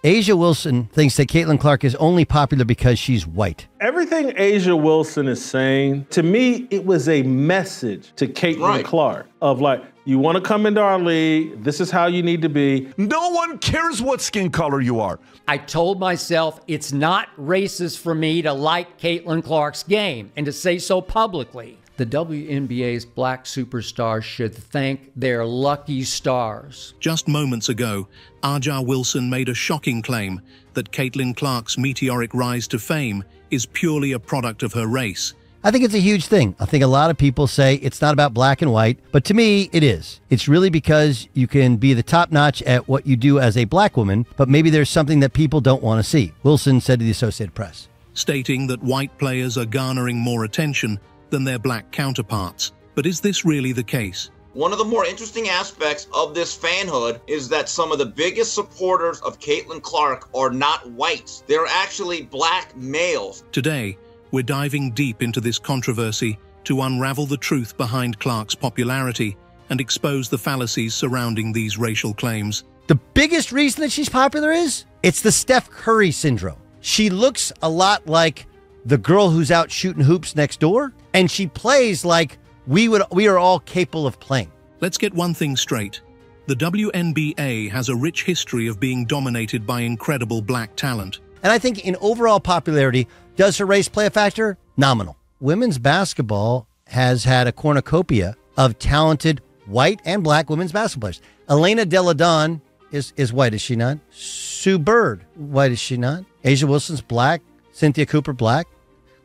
A'ja Wilson thinks that Caitlin Clark is only popular because she's white. Everything A'ja Wilson is saying, to me, it was a message to Caitlin Clark of like, you want to come into our league, this is how you need to be. No one cares what skin color you are. I told myself it's not racist for me to like Caitlin Clark's game and to say so publicly. The WNBA's black superstars should thank their lucky stars. Just moments ago, A'ja Wilson made a shocking claim that Caitlin Clark's meteoric rise to fame is purely a product of her race. I think it's a huge thing. I think a lot of people say it's not about black and white, but to me, it is. It's really because you can be the top notch at what you do as a black woman, but maybe there's something that people don't want to see, Wilson said to the Associated Press. Stating that white players are garnering more attention than their black counterparts. But is this really the case? One of the more interesting aspects of this fanhood is that some of the biggest supporters of Caitlin Clark are not whites. They're actually black males. Today, we're diving deep into this controversy to unravel the truth behind Clark's popularity and expose the fallacies surrounding these racial claims. The biggest reason that she's popular is it's the Steph Curry syndrome. She looks a lot like the girl who's out shooting hoops next door, and she plays like we are all capable of playing. Let's get one thing straight. The WNBA has a rich history of being dominated by incredible black talent. And I think in overall popularity, does her race play a factor? Nominal. Women's basketball has had a cornucopia of talented white and black women's basketball players. Elena Delle Donne is white, is she not? Sue Bird, white, is she not? A'ja Wilson's black. Cynthia Cooper, black.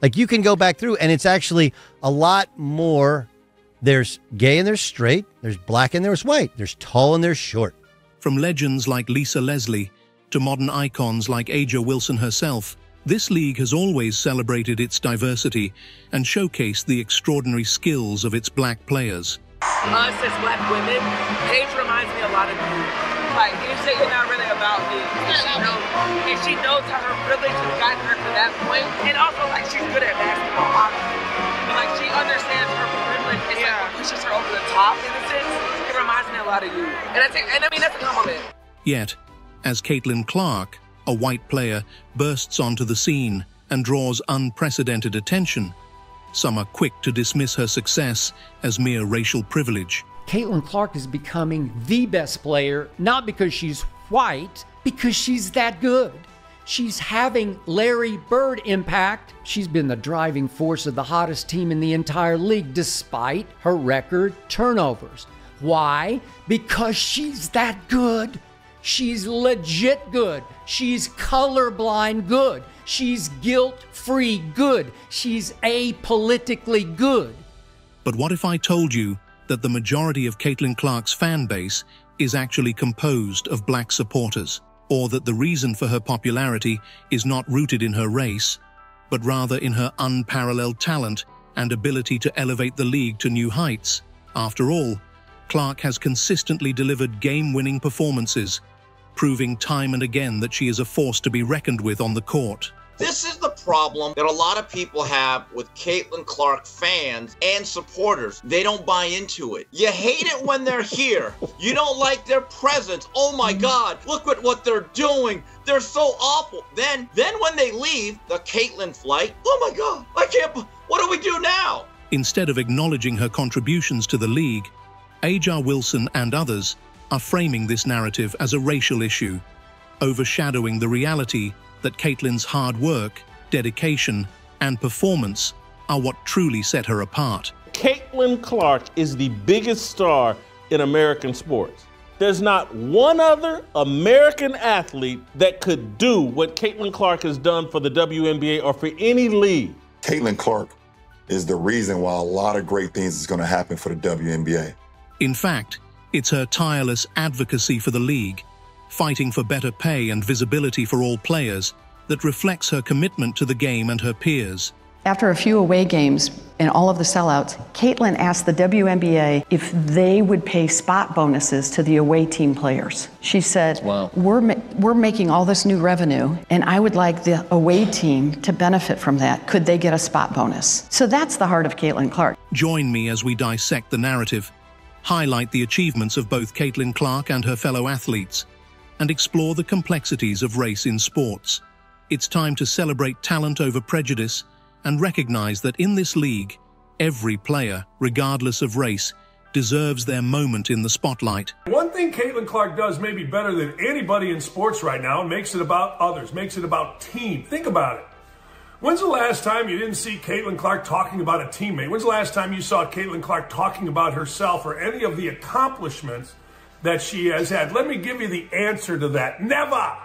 Like, you can go back through, and it's actually a lot more. There's gay and there's straight. There's black and there's white. There's tall and there's short. From legends like Lisa Leslie to modern icons like A'ja Wilson herself, this league has always celebrated its diversity and showcased the extraordinary skills of its black players. Us as black women, Paige reminds me a lot of you. Like, you say you're not really about me, and she knows how her privilege has gotten her to that point. And also, like, she's good at basketball, obviously. But, like, she understands her privilege. It's like what pushes her over the top, in a sense. It reminds me a lot of you. And I mean, that's a compliment. Yet, as Caitlin Clark, a white player, bursts onto the scene and draws unprecedented attention, some are quick to dismiss her success as mere racial privilege. Caitlin Clark is becoming the best player, not because she's white, because she's that good. She's having Larry Bird impact. She's been the driving force of the hottest team in the entire league, despite her record turnovers. Why? Because she's that good. She's legit good. She's colorblind good. She's guilt-free good. She's apolitically good. But what if I told you that the majority of Caitlin Clark's fan base is actually composed of black supporters, or that the reason for her popularity is not rooted in her race, but rather in her unparalleled talent and ability to elevate the league to new heights? After all, Clark has consistently delivered game-winning performances, proving time and again that she is a force to be reckoned with on the court. This is the problem that a lot of people have with Caitlin Clark fans and supporters. They don't buy into it. You hate it when they're here. You don't like their presence. Oh my God, look at what they're doing. They're so awful. Then when they leave, the Caitlin flight, oh my God, what do we do now? Instead of acknowledging her contributions to the league, A'ja Wilson and others are framing this narrative as a racial issue, overshadowing the reality that Caitlin's hard work, dedication, and performance are what truly set her apart. Caitlin Clark is the biggest star in American sports. There's not one other American athlete that could do what Caitlin Clark has done for the WNBA or for any league. Caitlin Clark is the reason why a lot of great things is going to happen for the WNBA. In fact, it's her tireless advocacy for the league, fighting for better pay and visibility for all players, that reflects her commitment to the game and her peers. After a few away games and all of the sellouts, Caitlin asked the WNBA if they would pay spot bonuses to the away team players. She said, wow, we're making all this new revenue, and I would like the away team to benefit from that. Could they get a spot bonus? So that's the heart of Caitlin Clark. Join me as we dissect the narrative, highlight the achievements of both Caitlin Clark and her fellow athletes, and explore the complexities of race in sports. It's time to celebrate talent over prejudice and recognize that in this league, every player, regardless of race, deserves their moment in the spotlight. One thing Caitlin Clark does maybe better than anybody in sports right now makes it about others, makes it about team. Think about it. When's the last time you didn't see Caitlin Clark talking about a teammate? When's the last time you saw Caitlin Clark talking about herself or any of the accomplishments that she has had? Let me give you the answer to that. Never!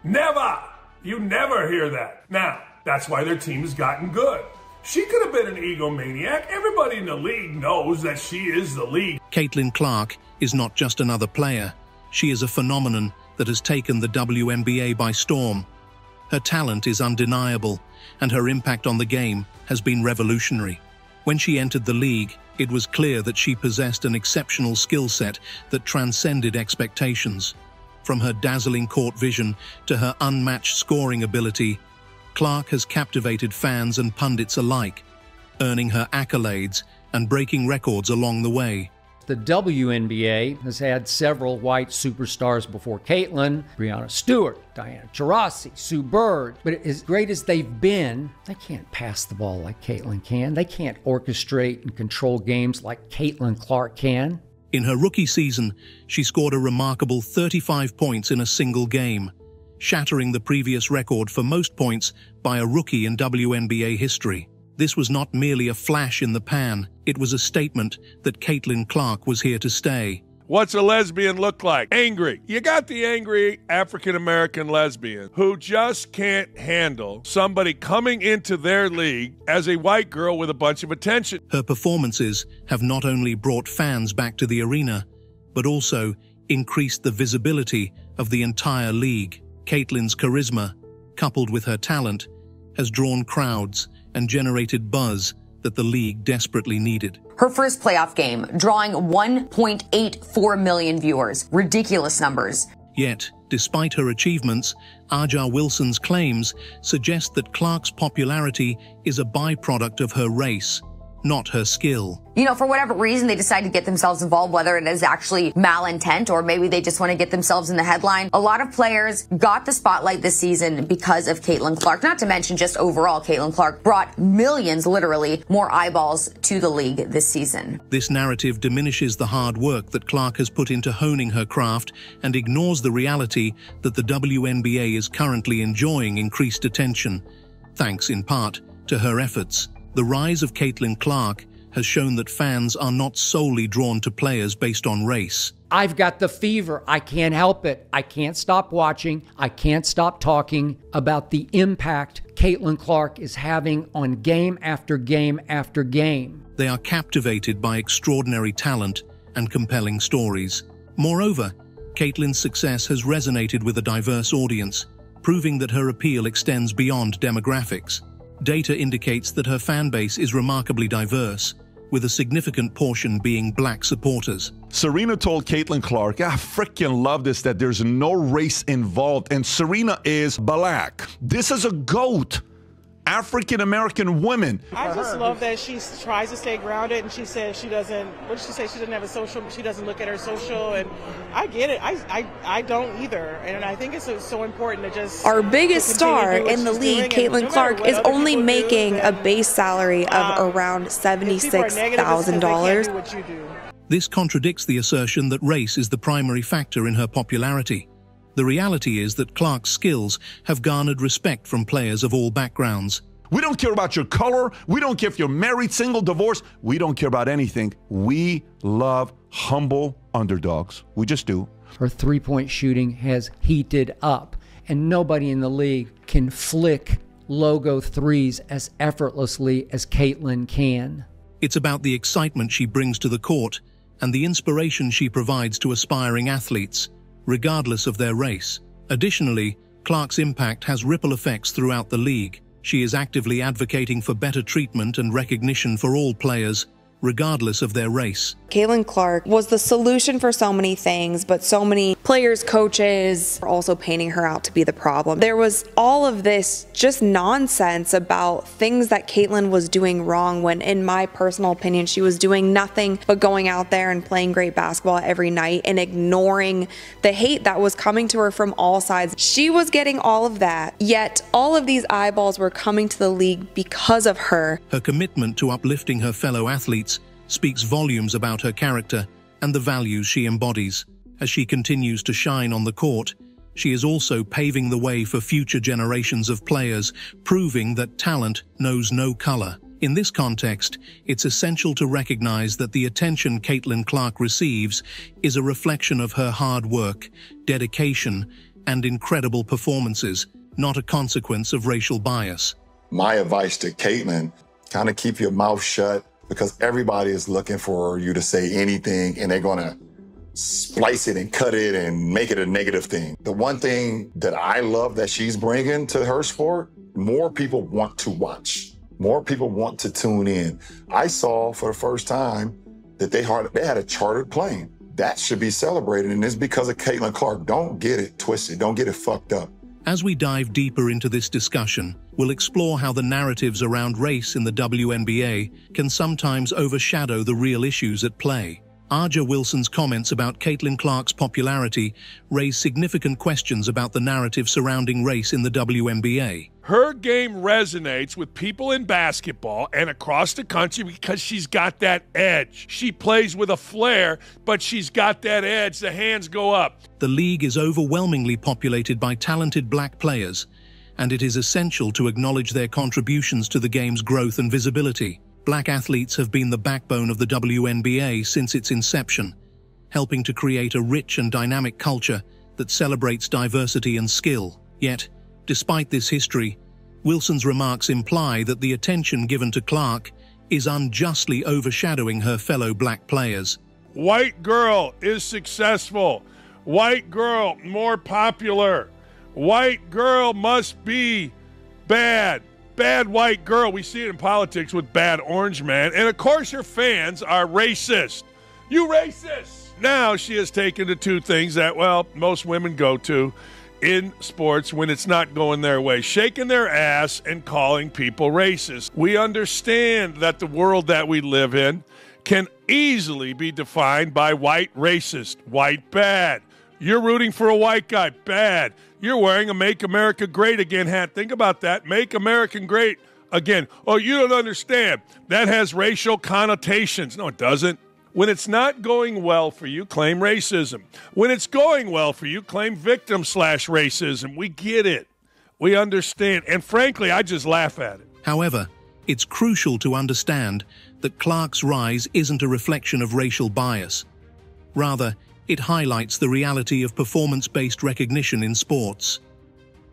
Never! You never hear that. Now, that's why their team has gotten good. She could have been an egomaniac. Everybody in the league knows that she is the league. Caitlin Clark is not just another player. She is a phenomenon that has taken the WNBA by storm. Her talent is undeniable, and her impact on the game has been revolutionary. When she entered the league, it was clear that she possessed an exceptional skill set that transcended expectations. From her dazzling court vision to her unmatched scoring ability, Clark has captivated fans and pundits alike, earning her accolades and breaking records along the way. The WNBA has had several white superstars before Caitlin: Breanna Stewart, Diana Taurasi, Sue Bird. But as great as they've been, they can't pass the ball like Caitlin can. They can't orchestrate and control games like Caitlin Clark can. In her rookie season, she scored a remarkable 35 points in a single game, shattering the previous record for most points by a rookie in WNBA history. This was not merely a flash in the pan, it was a statement that Caitlin Clark was here to stay. What's a lesbian look like? Angry. You got the angry African-American lesbian who just can't handle somebody coming into their league as a white girl with a bunch of attention. Her performances have not only brought fans back to the arena, but also increased the visibility of the entire league. Caitlin's charisma, coupled with her talent, has drawn crowds and generated buzz that the league desperately needed. Her first playoff game, drawing 1.84 million viewers. Ridiculous numbers. Yet, despite her achievements, Aja Wilson's claims suggest that Clark's popularity is a byproduct of her race, not her skill. You know, for whatever reason, they decide to get themselves involved, whether it is actually malintent or maybe they just want to get themselves in the headline. A lot of players got the spotlight this season because of Caitlin Clark, not to mention just overall Caitlin Clark brought millions, literally, more eyeballs to the league this season. This narrative diminishes the hard work that Clark has put into honing her craft and ignores the reality that the WNBA is currently enjoying increased attention, thanks in part to her efforts. The rise of Caitlin Clark has shown that fans are not solely drawn to players based on race. I've got the fever. I can't help it. I can't stop watching. I can't stop talking about the impact Caitlin Clark is having on game after game after game. They are captivated by extraordinary talent and compelling stories. Moreover, Caitlin's success has resonated with a diverse audience, proving that her appeal extends beyond demographics. Data indicates that her fan base is remarkably diverse, with a significant portion being black supporters. Serena told Caitlin Clark, I freaking love this, that there's no race involved, and Serena is black. This is a GOAT. African-American women. I just love that she tries to stay grounded, and she says she doesn't, what did she say? She doesn't have a social, she doesn't look at her social, and I get it. I don't either, and I think it's so important to just... Our biggest star in the league, Caitlin Clark, is only making a base salary of around $76,000. This contradicts the assertion that race is the primary factor in her popularity. The reality is that Clark's skills have garnered respect from players of all backgrounds. We don't care about your color. We don't care if you're married, single, divorced. We don't care about anything. We love humble underdogs. We just do. Her three-point shooting has heated up, and nobody in the league can flick logo threes as effortlessly as Caitlin can. It's about the excitement she brings to the court and the inspiration she provides to aspiring athletes, regardless of their race. Additionally, Clark's impact has ripple effects throughout the league. She is actively advocating for better treatment and recognition for all players, regardless of their race. Caitlin Clark was the solution for so many things, but so many players, coaches are also painting her out to be the problem. There was all of this just nonsense about things that Caitlin was doing wrong when, in my personal opinion, she was doing nothing but going out there and playing great basketball every night and ignoring the hate that was coming to her from all sides. She was getting all of that, yet all of these eyeballs were coming to the league because of her. Her commitment to uplifting her fellow athletes speaks volumes about her character and the values she embodies. As she continues to shine on the court, she is also paving the way for future generations of players, proving that talent knows no color. In this context, it's essential to recognize that the attention Caitlin Clark receives is a reflection of her hard work, dedication, and incredible performances, not a consequence of racial bias. My advice to Caitlin, kind of keep your mouth shut, because everybody is looking for you to say anything, and they're going to splice it and cut it and make it a negative thing. The one thing that I love that she's bringing to her sport, more people want to watch. More people want to tune in. I saw for the first time that they had a chartered plane. That should be celebrated, and it's because of Caitlin Clark. Don't get it twisted. Don't get it fucked up. As we dive deeper into this discussion, we'll explore how the narratives around race in the WNBA can sometimes overshadow the real issues at play. Aja Wilson's comments about Caitlin Clark's popularity raise significant questions about the narrative surrounding race in the WNBA. Her game resonates with people in basketball and across the country because she's got that edge. She plays with a flair, but she's got that edge. The hands go up. The league is overwhelmingly populated by talented black players, and it is essential to acknowledge their contributions to the game's growth and visibility. Black athletes have been the backbone of the WNBA since its inception, helping to create a rich and dynamic culture that celebrates diversity and skill. Yet, despite this history, Wilson's remarks imply that the attention given to Clark is unjustly overshadowing her fellow black players. White girl is successful. White girl more popular. White girl must be bad. Bad white girl. We see it in politics with bad orange man. And of course her fans are racist. You racist! Now she has taken to two things that, well, most women go to in sports when it's not going their way. Shaking their ass and calling people racist. We understand that the world that we live in can easily be defined by white racist, white bad. You're rooting for a white guy, bad. You're wearing a Make America Great Again hat. Think about that. Make America Great Again. Oh, you don't understand. That has racial connotations. No, it doesn't. When it's not going well for you, claim racism. When it's going well for you, claim victim/racism. We get it. We understand. And frankly, I just laugh at it. However, it's crucial to understand that Clark's rise isn't a reflection of racial bias. Rather, it highlights the reality of performance-based recognition in sports.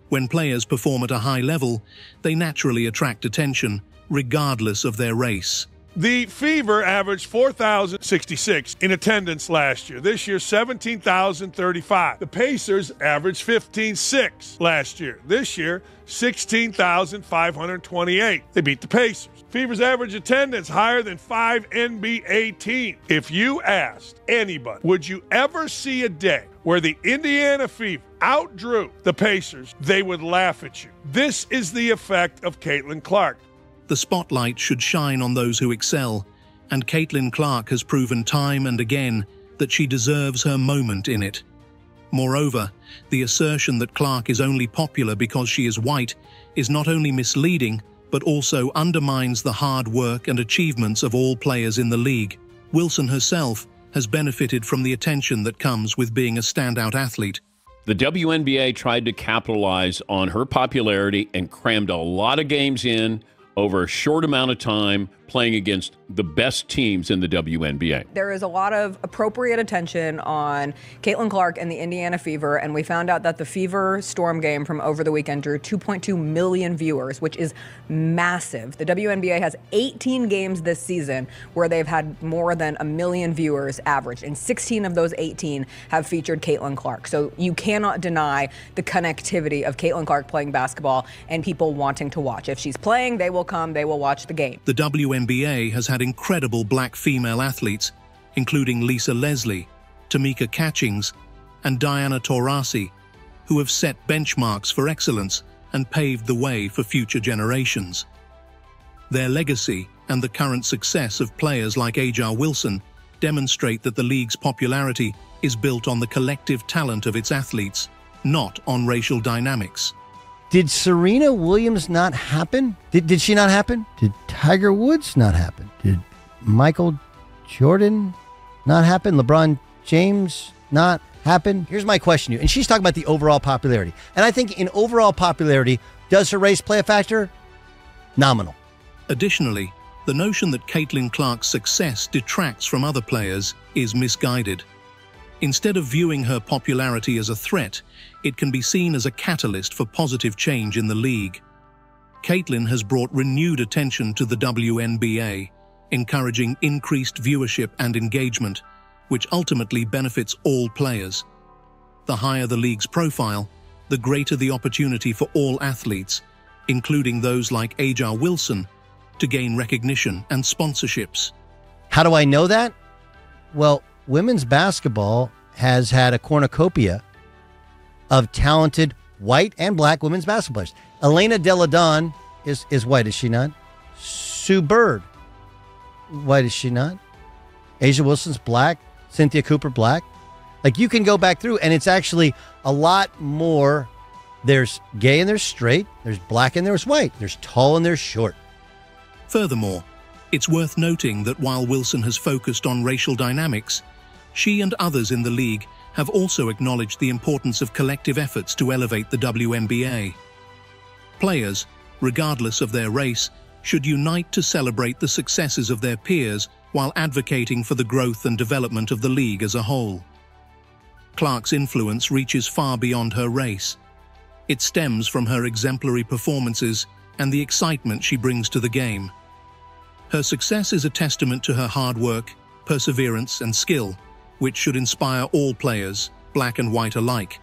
When players perform at a high level, they naturally attract attention, regardless of their race. The Fever averaged 4,066 in attendance last year. This year, 17,035. The Pacers averaged 15,600 last year. This year, 16,528. They beat the Pacers. Fever's average attendance higher than 5 NBA teams. If you asked anybody, would you ever see a day where the Indiana Fever outdrew the Pacers, they would laugh at you. This is the effect of Caitlin Clark. The spotlight should shine on those who excel, and Caitlin Clark has proven time and again that she deserves her moment in it. Moreover, the assertion that Clark is only popular because she is white is not only misleading, but also undermines the hard work and achievements of all players in the league. Wilson herself has benefited from the attention that comes with being a standout athlete. The WNBA tried to capitalize on her popularity and crammed a lot of games in over a short amount of time, playing against the best teams in the WNBA. There is a lot of appropriate attention on Caitlin Clark and the Indiana Fever, and we found out that the Fever Storm game from over the weekend drew 2.2 million viewers, which is massive. The WNBA has 18 games this season where they've had more than 1 million viewers average, and 16 of those 18 have featured Caitlin Clark. So you cannot deny the connectivity of Caitlin Clark playing basketball and people wanting to watch. If she's playing, they will come, they will watch the game. The WNBA has had incredible black female athletes, including Lisa Leslie, Tamika Catchings, and Diana Taurasi, who have set benchmarks for excellence and paved the way for future generations. Their legacy and the current success of players like A'ja Wilson demonstrate that the league's popularity is built on the collective talent of its athletes, not on racial dynamics. Did Serena Williams not happen? Did she not happen? Did Tiger Woods not happen? Did Michael Jordan not happen? LeBron James not happen? Here's my question to you. And she's talking about the overall popularity. And I think in overall popularity, does her race play a factor? Nominal. Additionally, the notion that Caitlin Clark's success detracts from other players is misguided. Instead of viewing her popularity as a threat, it can be seen as a catalyst for positive change in the league. Caitlin has brought renewed attention to the WNBA, encouraging increased viewership and engagement, which ultimately benefits all players. The higher the league's profile, the greater the opportunity for all athletes, including those like A'ja Wilson, to gain recognition and sponsorships. How do I know that? Well, women's basketball has had a cornucopia of talented white and black women's basketball players. Elena Delle Donne is white, is she not? Sue Bird, white, is she not? A'ja Wilson's black. Cynthia Cooper, black. Like, you can go back through, and it's actually a lot more. There's gay and there's straight. There's black and there's white. There's tall and there's short. Furthermore, it's worth noting that while Wilson has focused on racial dynamics, she and others in the league have also acknowledged the importance of collective efforts to elevate the WNBA. Players, regardless of their race, should unite to celebrate the successes of their peers while advocating for the growth and development of the league as a whole. Clark's influence reaches far beyond her race. It stems from her exemplary performances and the excitement she brings to the game. Her success is a testament to her hard work, perseverance, and skill, which should inspire all players, black and white alike.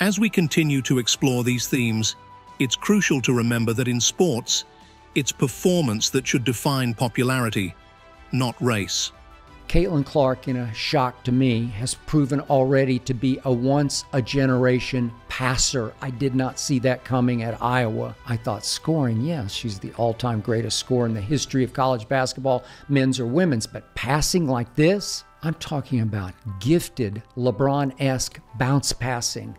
As we continue to explore these themes, it's crucial to remember that in sports, it's performance that should define popularity, not race. Caitlin Clark, in a shock to me, has proven already to be a once-a-generation passer. I did not see that coming at Iowa. I thought scoring, yes, she's the all-time greatest scorer in the history of college basketball, men's or women's, but passing like this? I'm talking about gifted, LeBron-esque bounce passing.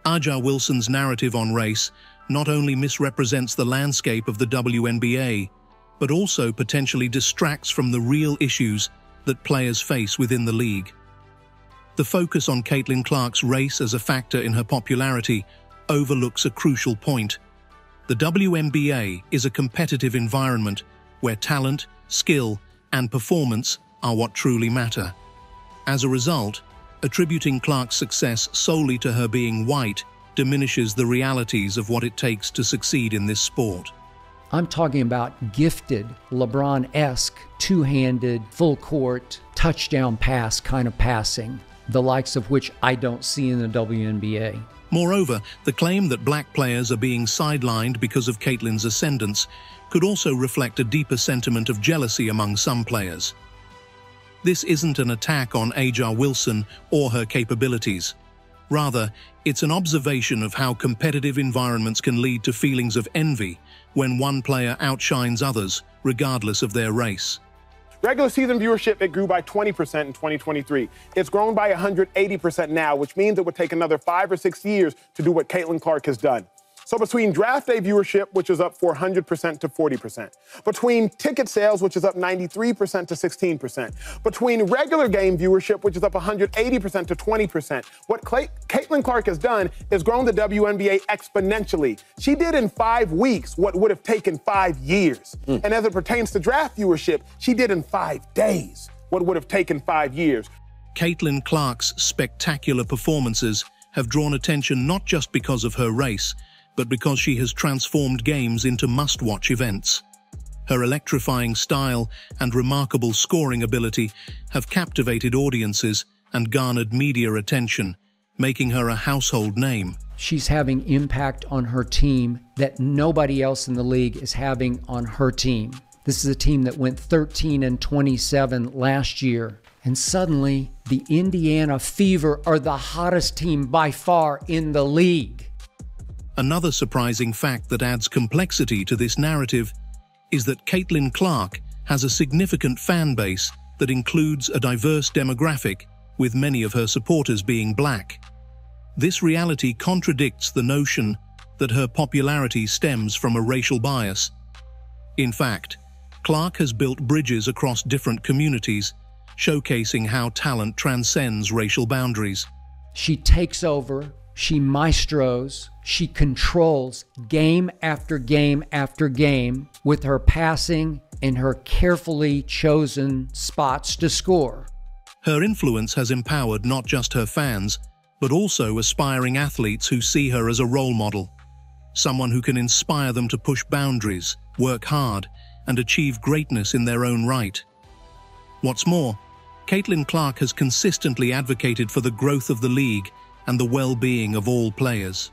A'ja Wilson's narrative on race not only misrepresents the landscape of the WNBA, but also potentially distracts from the real issues that players face within the league. The focus on Caitlin Clark's race as a factor in her popularity overlooks a crucial point. The WNBA is a competitive environment where talent, skill, and performance are what truly matter. As a result, attributing Clark's success solely to her being white diminishes the realities of what it takes to succeed in this sport. I'm talking about gifted, LeBron-esque, two-handed, full-court, touchdown pass kind of passing, the likes of which I don't see in the WNBA. Moreover, the claim that black players are being sidelined because of Caitlin's ascendance could also reflect a deeper sentiment of jealousy among some players. This isn't an attack on A'ja Wilson or her capabilities. Rather, it's an observation of how competitive environments can lead to feelings of envy when one player outshines others, regardless of their race. Regular season viewership, it grew by 20% in 2023. It's grown by 180% now, which means it would take another 5 or 6 years to do what Caitlin Clark has done. So between draft day viewership, which is up 400% to 40%, between ticket sales, which is up 93% to 16%, between regular game viewership, which is up 180% to 20%, what Caitlin Clark has done is grown the WNBA exponentially. She did in 5 weeks what would have taken 5 years. And as it pertains to draft viewership, she did in 5 days what would have taken 5 years. Caitlin Clark's spectacular performances have drawn attention not just because of her race, but because she has transformed games into must-watch events. Her electrifying style and remarkable scoring ability have captivated audiences and garnered media attention, making her a household name. She's having impact on her team that nobody else in the league is having on her team. This is a team that went 13-27 last year, And suddenly, the Indiana Fever are the hottest team by far in the league. Another surprising fact that adds complexity to this narrative is that Caitlin Clark has a significant fan base that includes a diverse demographic, with many of her supporters being black. This reality contradicts the notion that her popularity stems from a racial bias. In fact, Clark has built bridges across different communities, showcasing how talent transcends racial boundaries. She takes over, she maestros, she controls game after game after game with her passing and her carefully chosen spots to score. Her influence has empowered not just her fans, but also aspiring athletes who see her as a role model, someone who can inspire them to push boundaries, work hard, and achieve greatness in their own right. What's more, Caitlin Clark has consistently advocated for the growth of the league and the well-being of all players.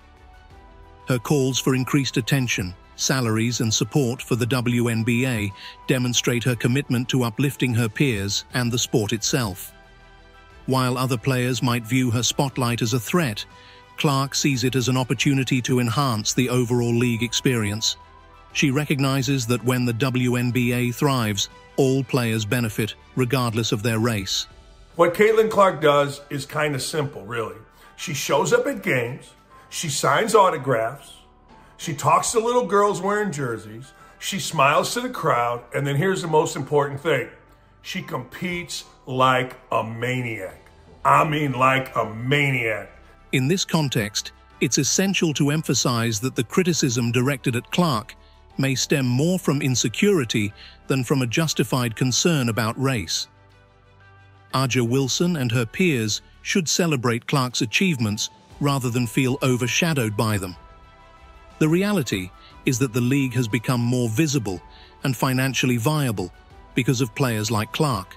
Her calls for increased attention, salaries, and support for the WNBA demonstrate her commitment to uplifting her peers and the sport itself. While other players might view her spotlight as a threat, Clark sees it as an opportunity to enhance the overall league experience. She recognizes that when the WNBA thrives, all players benefit, regardless of their race. What Caitlin Clark does is kind of simple, really. She shows up at games, she signs autographs, she talks to little girls wearing jerseys, she smiles to the crowd, and then here's the most important thing. She competes like a maniac. I mean like a maniac. In this context, it's essential to emphasize that the criticism directed at Clark may stem more from insecurity than from a justified concern about race. A'ja Wilson and her peers should celebrate Clark's achievements rather than feel overshadowed by them. The reality is that the league has become more visible and financially viable because of players like Clark,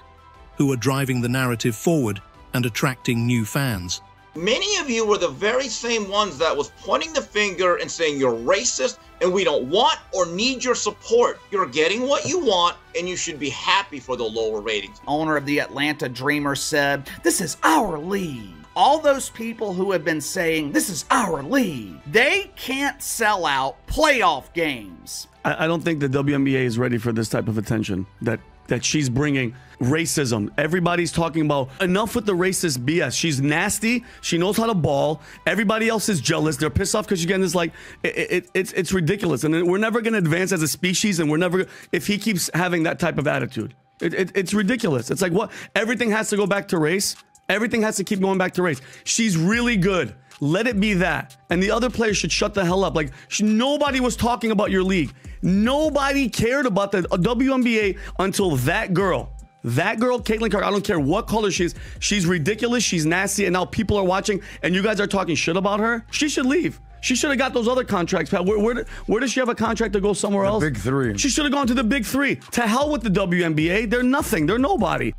who are driving the narrative forward and attracting new fans. Many of you were the very same ones that was pointing the finger and saying you're racist and we don't want or need your support. You're getting what you want and you should be happy for the lower ratings. Owner of the Atlanta Dreamer said, "This is our league." All those people who have been saying, "This is our league," they can't sell out playoff games. I don't think the WNBA is ready for this type of attention that she's bringing. Racism. Everybody's talking about enough with the racist BS. She's nasty. She knows how to ball. Everybody else is jealous. They're pissed off because she's getting this, like, it's ridiculous. And we're never going to advance as a species, and we're never, if he keeps having that type of attitude. It's ridiculous. It's like, what? Everything has to go back to race. Everything has to keep going back to race. She's really good. Let it be that. And the other players should shut the hell up. Like, nobody was talking about your league. Nobody cared about the WNBA until that girl, Caitlin Clark, I don't care what color she is, she's ridiculous, she's nasty, and now people are watching, and you guys are talking shit about her? She should leave. She should have got those other contracts, Pat. Where does she have a contract to go somewhere else? The Big Three. She should have gone to the Big Three. To hell with the WNBA. They're nothing. They're nobody.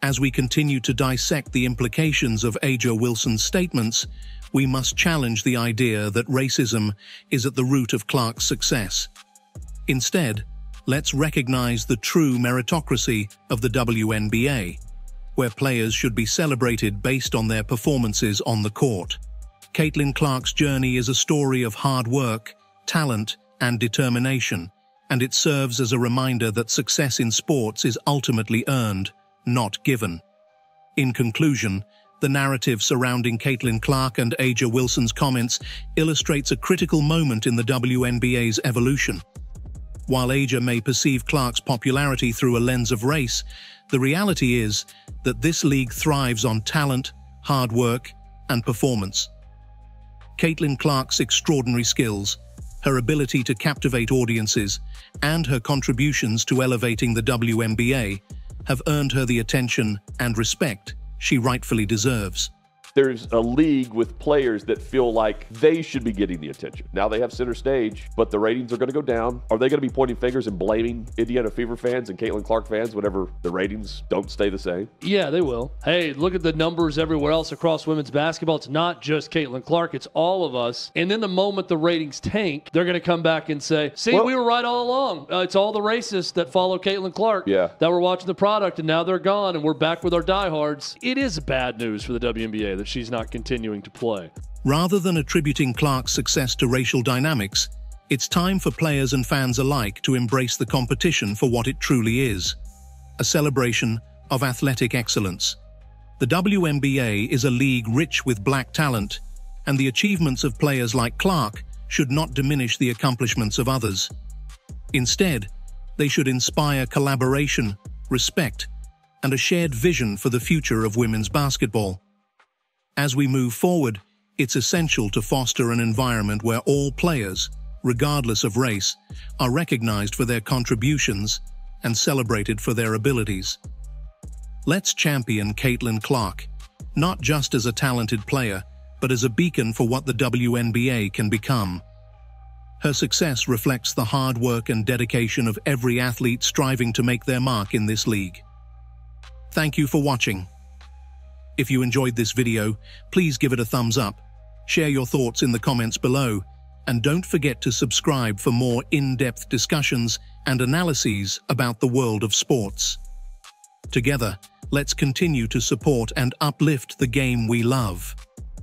As we continue to dissect the implications of A'ja Wilson's statements, we must challenge the idea that racism is at the root of Clark's success. Instead, let's recognize the true meritocracy of the WNBA, where players should be celebrated based on their performances on the court. Caitlin Clark's journey is a story of hard work, talent, and determination, and it serves as a reminder that success in sports is ultimately earned, not given. In conclusion, the narrative surrounding Caitlin Clark and A'ja Wilson's comments illustrates a critical moment in the WNBA's evolution. While A'ja may perceive Clark's popularity through a lens of race, the reality is that this league thrives on talent, hard work, and performance. Caitlin Clark's extraordinary skills, her ability to captivate audiences, and her contributions to elevating the WNBA have earned her the attention and respect she rightfully deserves. there's a league with players that feel like they should be getting the attention. Now they have center stage, but the ratings are going to go down. Are they going to be pointing fingers and blaming Indiana Fever fans and Caitlin Clark fans whenever the ratings don't stay the same? Yeah, they will. Hey, look at the numbers everywhere else across women's basketball. It's not just Caitlin Clark, it's all of us. And then the moment the ratings tank, they're going to come back and say, see, we were right all along. It's all the racists that follow Caitlin Clark that were watching the product, and now they're gone, and we're back with our diehards. It is bad news for the WNBA that she's not continuing to play. Rather than attributing Clark's success to racial dynamics, it's time for players and fans alike to embrace the competition for what it truly is, a celebration of athletic excellence. The WNBA is a league rich with black talent, and the achievements of players like Clark should not diminish the accomplishments of others. Instead, they should inspire collaboration, respect, and a shared vision for the future of women's basketball. As we move forward, it's essential to foster an environment where all players, regardless of race, are recognized for their contributions and celebrated for their abilities. Let's champion Caitlin Clark, not just as a talented player, but as a beacon for what the WNBA can become. Her success reflects the hard work and dedication of every athlete striving to make their mark in this league. Thank you for watching. If you enjoyed this video, please give it a thumbs up, share your thoughts in the comments below, and don't forget to subscribe for more in-depth discussions and analyses about the world of sports. Together, let's continue to support and uplift the game we love.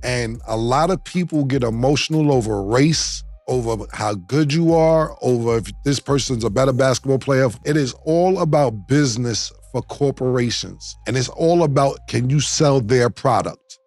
And a lot of people get emotional over race, over how good you are, over if this person's a better basketball player. It is all about business for corporations. And it's all about, can you sell their product?